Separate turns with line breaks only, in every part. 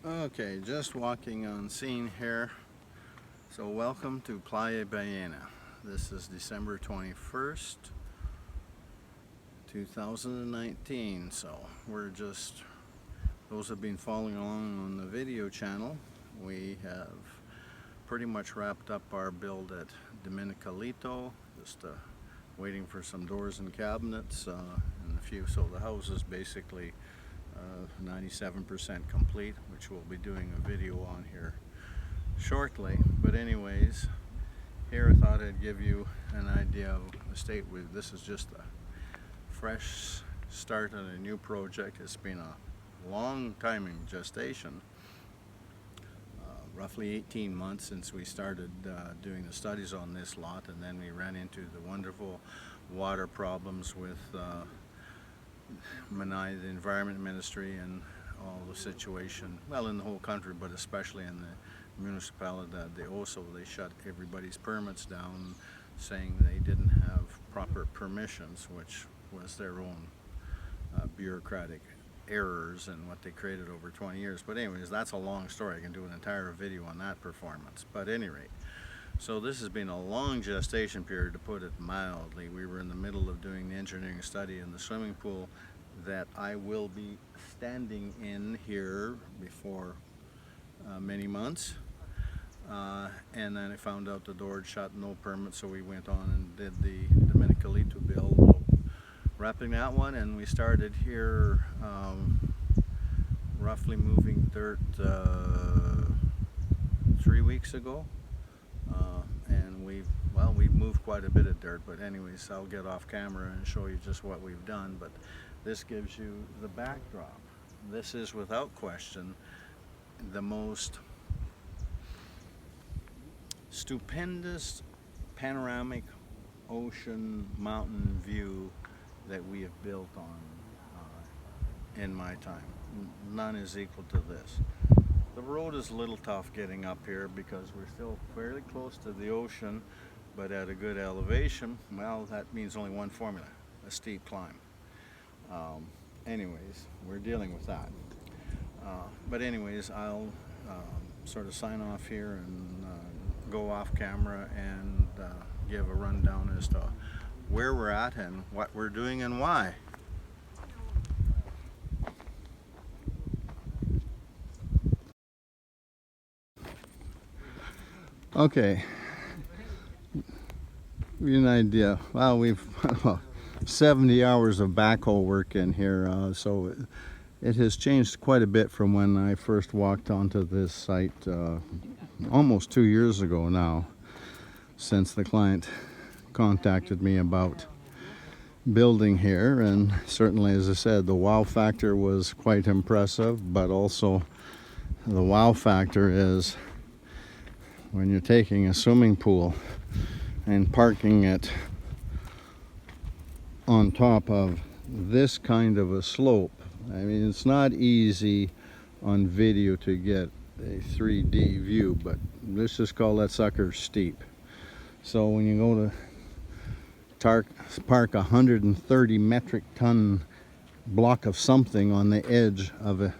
Okay, just walking on scene here. So welcome to Playa Ballena. This is December 21st, 2019. So we're just, those have been following along on the video channel. We have pretty much wrapped up our build at Dominicalito, just waiting for some doors and cabinets and a few. So the house is basically 97% complete, which we'll be doing a video on here shortly. But anyways, here I thought I'd give you an idea of the state. This is just a fresh start on a new project. It's been a long time in gestation, roughly 18 months since we started doing the studies on this lot, and then we ran into the wonderful water problems with the Environment Ministry and all the situation, well, in the whole country, but especially in the municipality, the Osa. They shut everybody's permits down, saying they didn't have proper permissions, which was their own bureaucratic errors and what they created over 20 years. But anyways, that's a long story. I can do an entire video on that performance. But at any rate, so this has been a long gestation period, to put it mildly. We were in the middle of doing the engineering study in the swimming pool that I will be standing in here before many months. And then I found out the door had shut, no permit, so we went on and did the Dominicalito build, wrapping that one, and we started here roughly moving dirt 3 weeks ago. And we've moved quite a bit of dirt, but anyways, I'll get off camera and show you just what we've done. But this gives you the backdrop. This is without question the most stupendous panoramic ocean mountain view that we have built on in my time. None is equal to this. The road is a little tough getting up here because we're still fairly close to the ocean, but at a good elevation. Well, that means only one formula: a steep climb. Anyways, we're dealing with that. But anyways, I'll sort of sign off here and go off camera and give a rundown as to where we're at and what we're doing and why. Okay, give you an idea. Well, we've 70 hours of backhoe work in here, so it has changed quite a bit from when I first walked onto this site almost 2 years ago now, since the client contacted me about building here. And certainly, as I said, the wow factor was quite impressive, but also the wow factor is when you're taking a swimming pool and parking it on top of this kind of a slope. I mean, it's not easy on video to get a 3D view, but let's just call that sucker steep. So when you go to park a 130 metric ton block of something on the edge of a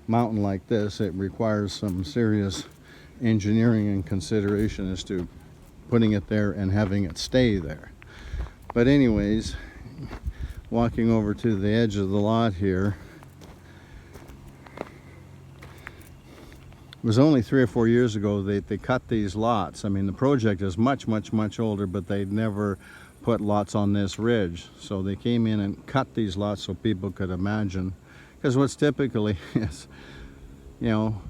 mountain like this, it requires some serious engineering and consideration as to putting it there and having it stay there. But anyways, walking over to the edge of the lot here, it was only 3 or 4 years ago they cut these lots. I mean, the project is much older, but they'd never put lots on this ridge. So they came in and cut these lots so people could imagine. Because what's typically is, you know,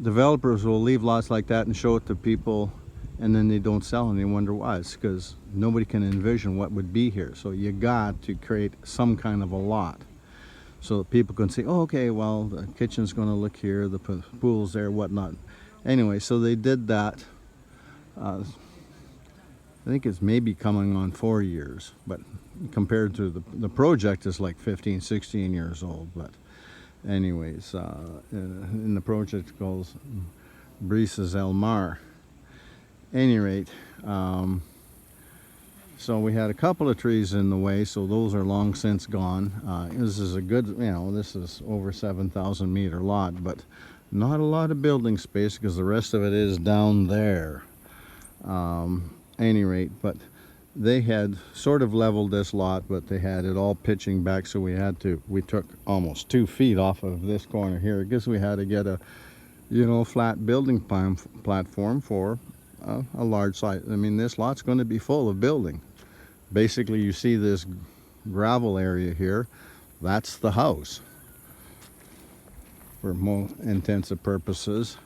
developers will leave lots like that and show it to people, and then they don't sell, and they wonder why. It's because nobody can envision what would be here. So you got to create some kind of a lot so that people can say, oh, okay, well, the kitchen's going to look here, the pool's there, whatnot. Anyway, so they did that. I think it's maybe coming on 4 years, but compared to the project is like 15, 16 years old. But anyways, in the project it calls Brises El Mar. Any rate, so we had a couple of trees in the way, so those are long since gone. This is a good, you know, this is over 7,000 meter lot, but Not a lot of building space because the rest of it is down there. Any rate, but they had sort of leveled this lot, but they had it all pitching back, so we took almost 2 feet off of this corner here. I guess we had to get a, flat building platform for a large site. I mean, this lot's going to be full of building. Basically, you see this gravel area here, that's the house for more intensive purposes,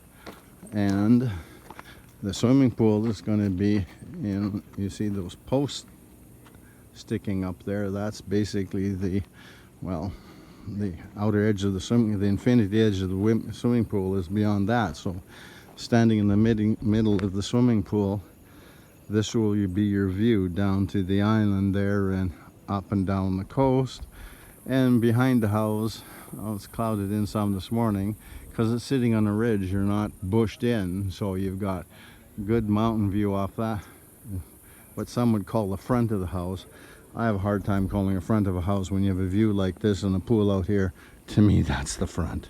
and the swimming pool is going to be in, you see those posts sticking up there, that's basically the outer edge of the infinity edge of the swimming pool is beyond that. So standing in the middle of the swimming pool, this will be your view down to the island there and up and down the coast. And behind the house, it's clouded in some this morning because it's sitting on a ridge, you're not bushed in, so you've got good mountain view off that, what some would call the front of the house. I have a hard time calling a front of a house when you have a view like this and a pool out here. To me, that's the front.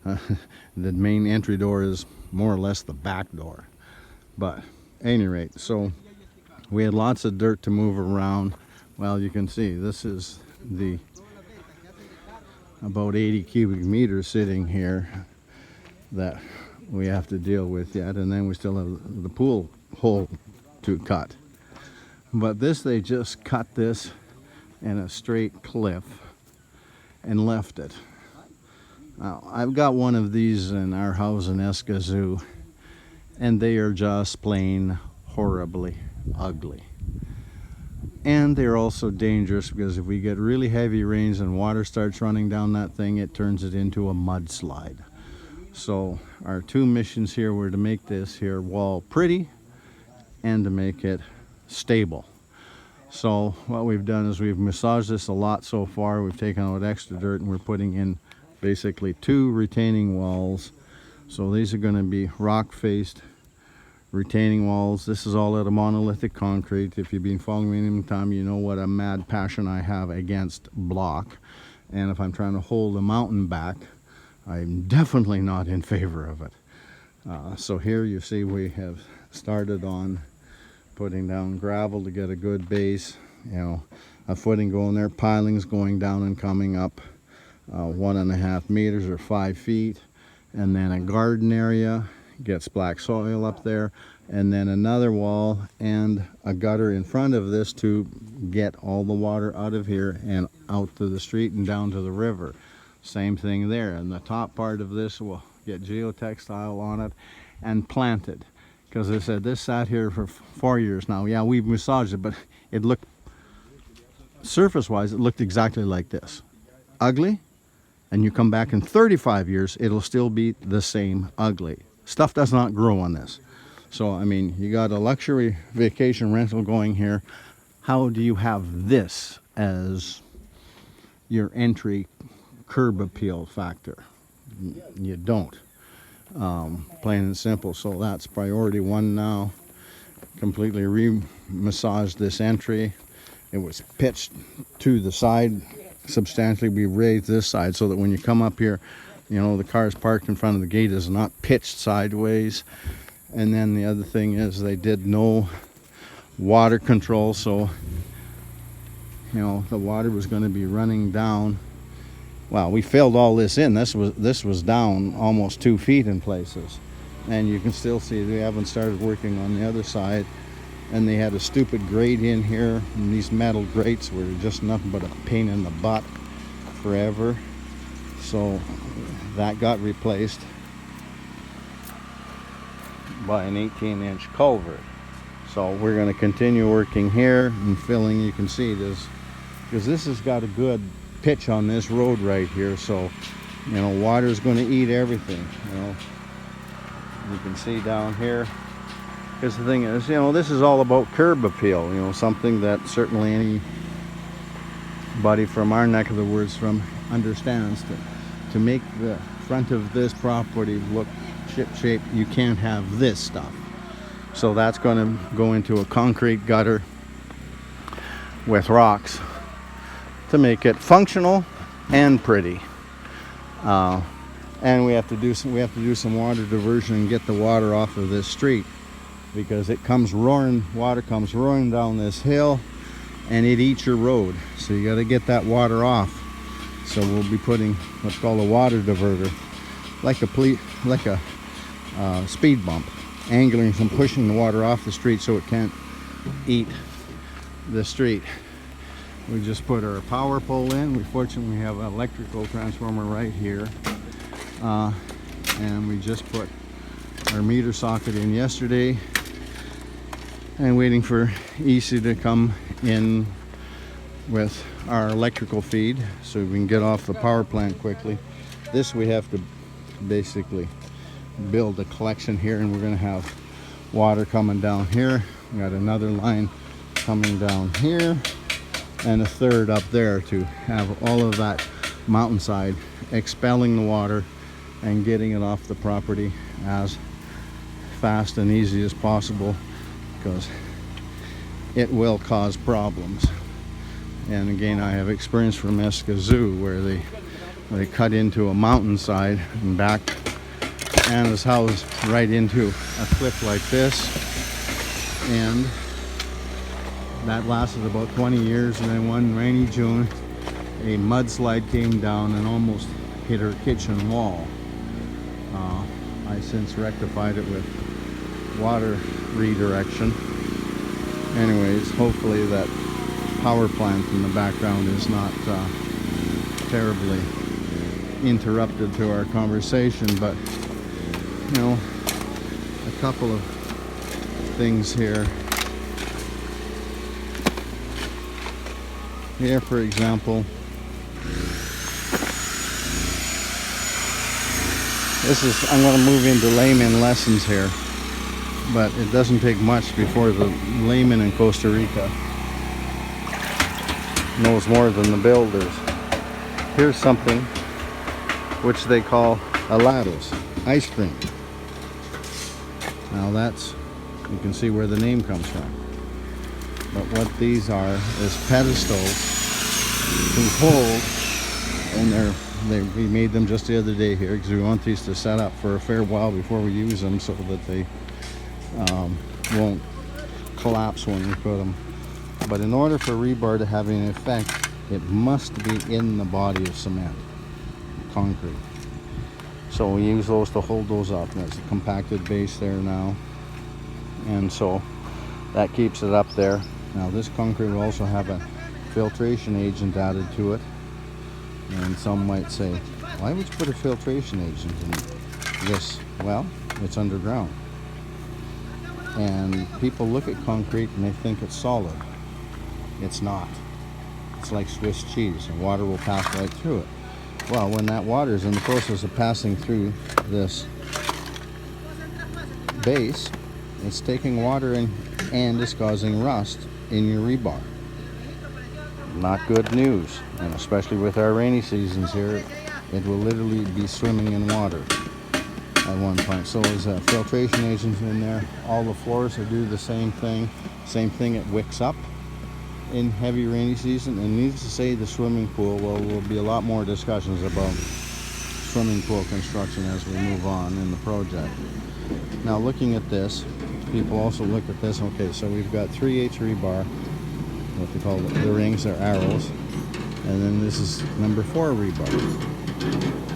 The main entry door is more or less the back door. But at any rate, so we had lots of dirt to move around. Well, you can see this is the about 80 cubic meters sitting here that we have to deal with yet, and then we still have the pool hole to cut. But this, they just cut this in a straight cliff and left it. Now, I've got one of these in our house in Escazú, and they are just plain horribly ugly. And they're also dangerous because if we get really heavy rains and water starts running down that thing, it turns it into a mudslide. So our two missions here were to make this here wall pretty and to make it stable. So what we've done is we've massaged this a lot so far. We've taken out extra dirt and we're putting in basically 2 retaining walls. So these are going to be rock faced retaining walls. This is all out of monolithic concrete. If you've been following me any time, you know what a mad passion I have against block. And if I'm trying to hold a mountain back, I'm definitely not in favor of it. So here you see we have started on putting down gravel to get a good base, a footing going there, pilings going down and coming up 1.5 meters or 5 feet, and then a garden area gets black soil up there, and then another wall and a gutter in front of this to get all the water out of here and out to the street and down to the river. Same thing there, and the top part of this will get geotextile on it and planted, because I said this sat here for 4 years now. Yeah, we've massaged it, but it looked, surface wise, it looked exactly like this, ugly. And you come back in 35 years, it'll still be the same ugly. Stuff does not grow on this. So I mean, you got a luxury vacation rental going here. How do you have this as your entry curb appeal factor? You don't. Plain and simple. So that's priority 1 now. Completely re-massaged this entry. It was pitched to the side substantially. We raised this side so that when you come up here, the cars parked in front of the gate is not pitched sideways. And then the other thing is they did no water control, so the water was going to be running down. Well, we filled all this in. This was down almost 2 feet in places, and you can still see they haven't started working on the other side. And they had a stupid grate in here, and these metal grates were just nothing but a pain in the butt forever. So that got replaced by an 18-inch culvert. So we're going to continue working here and filling. You can see this, because this has got a good pitch on this road right here. So water is going to eat everything. You can see down here. Because the thing is, this is all about curb appeal. Something that certainly anybody from our neck of the woods understands. To make the front of this property look ship-shape, you can't have this stuff. So that's going to go into a concrete gutter with rocks to make it functional and pretty. And we have to do some water diversion and get the water off of this street, because it comes roaring, water comes roaring down this hill and it eats your road. So you got to get that water off. So we'll be putting what's called a water diverter, like a speed bump, angling and pushing the water off the street so it can't eat the street. We just put our power pole in. We fortunately have an electrical transformer right here, and we just put our meter socket in yesterday, and waiting for EC to come in with our electrical feed so we can get off the power plant quickly. This we have to basically build a collection here, and we're going to have water coming down here. We got another line coming down here and a third up there to have all of that mountainside expelling the water and getting it off the property as fast and easy as possible, because it will cause problems. And again, I have experience from Escazú where they cut into a mountainside and backed Anna's house right into a cliff like this, and that lasted about 20 years. And then one rainy June, a mudslide came down and almost hit her kitchen wall. I since rectified it with water redirection. Anyways, hopefully that power plant in the background is not terribly interrupted to our conversation, but you know, a couple of things here. Here, for example, I'm going to move into layman lessons here, but it doesn't take much before the layman in Costa Rica knows more than the builders. Here's something which they call helados, ice cream. Now you can see where the name comes from. But what these are is pedestals to hold, and we made them just the other day here because we want these to set up for a fair while before we use them, so that they won't collapse when we put them. But in order for rebar to have any effect, it must be in the body of cement, concrete. So we use those to hold those up, and there's a compacted base there now, and so that keeps it up there. Now this concrete will also have a filtration agent added to it, and some might say, why would you put a filtration agent in this? Well, it's underground, and people look at concrete and they think it's solid. It's not. It's like Swiss cheese, and water will pass right through it. Well, when that water is in the process of passing through this base, it's taking water in and is causing rust in your rebar. Not good news, and especially with our rainy seasons here, it will literally be swimming in water at one point. So there's a filtration agent in there. All the floors will do the same thing. Same thing, it wicks up in heavy rainy season. And needless to say, the swimming pool, well, there will be a lot more discussions about swimming pool construction as we move on in the project. Now looking at this, people also look at this. Okay, so we've got 3/8 rebar, what they call the rings, they're arrows, and then this is number 4 rebar.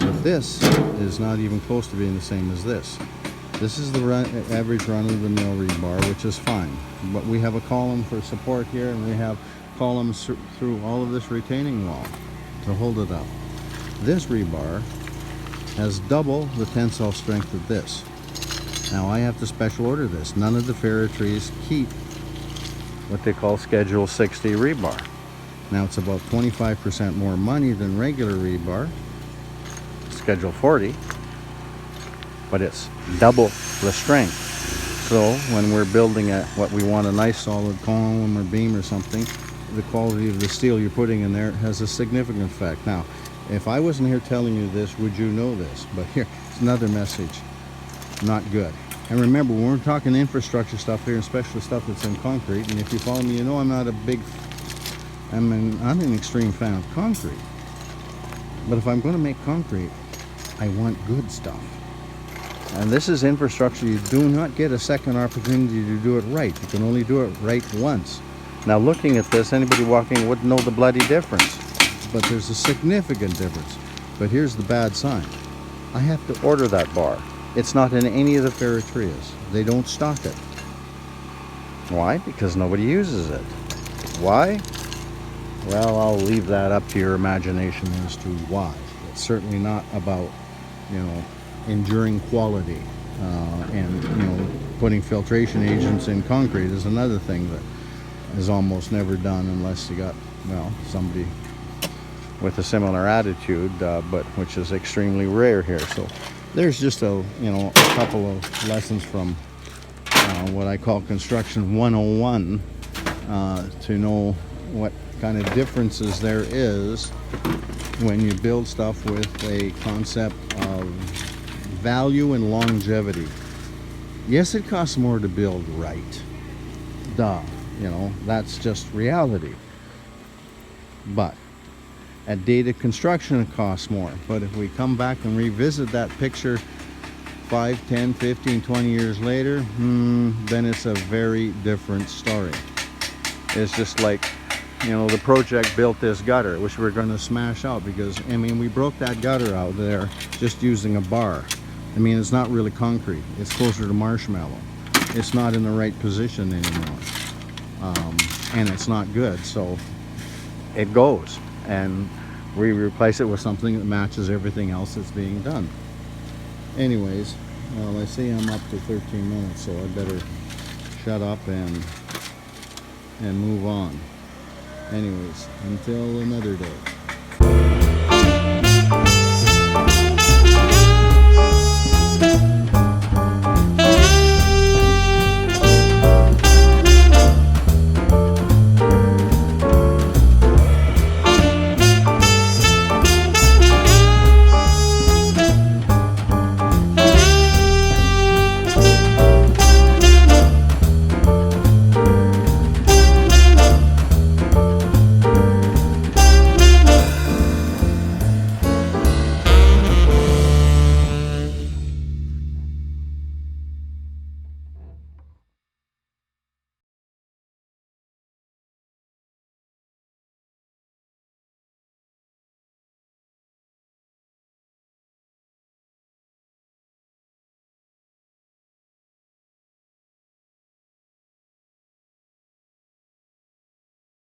But this is not even close to being the same as this. This is the average run-of-the-mill rebar, which is fine. But we have a column for support here, and we have columns through all of this retaining wall to hold it up. This rebar has double the tensile strength of this. Now I have to special order this. None of the ferretries keep what they call Schedule 60 rebar. Now it's about 25% more money than regular rebar, Schedule 40, but it's double the strength. So when we're building what we want, a nice solid column or beam or something, the quality of the steel you're putting in there has a significant effect. Now, if I wasn't here telling you this, would you know this? But here, it's another message. Not good. And remember, when we're talking infrastructure stuff here, especially stuff that's in concrete, and if you follow me, you know I'm not an extreme fan of concrete. But if I'm going to make concrete, I want good stuff. And this is infrastructure. You do not get a second opportunity to do it right. You can only do it right once. Now looking at this, anybody walking wouldn't know the bloody difference. But there's a significant difference. But here's the bad sign. I have to order that bar. It's not in any of the ferreterias. They don't stock it. Why? Because nobody uses it. Why? Well, I'll leave that up to your imagination as to why. It's certainly not about, enduring quality. And putting filtration agents in concrete is another thing that is almost never done unless you got, somebody with a similar attitude, but which is extremely rare here. So there's just a couple of lessons from what I call construction 101 to know what kind of differences there is when you build stuff with a concept of value and longevity. Yes, it costs more to build right. Duh. That's just reality. But at dated construction, it costs more. But if we come back and revisit that picture 5, 10, 15, 20 years later, then it's a very different story. It's just like, the project built this gutter, which we're going to smash out because, we broke that gutter out there just using a bar. It's not really concrete. It's closer to marshmallow. It's not in the right position anymore. And it's not good, so it goes. And we replace it with something that matches everything else that's being done. Anyways, well, I see I'm up to 13 minutes, so I better shut up and move on. Anyways, until another day.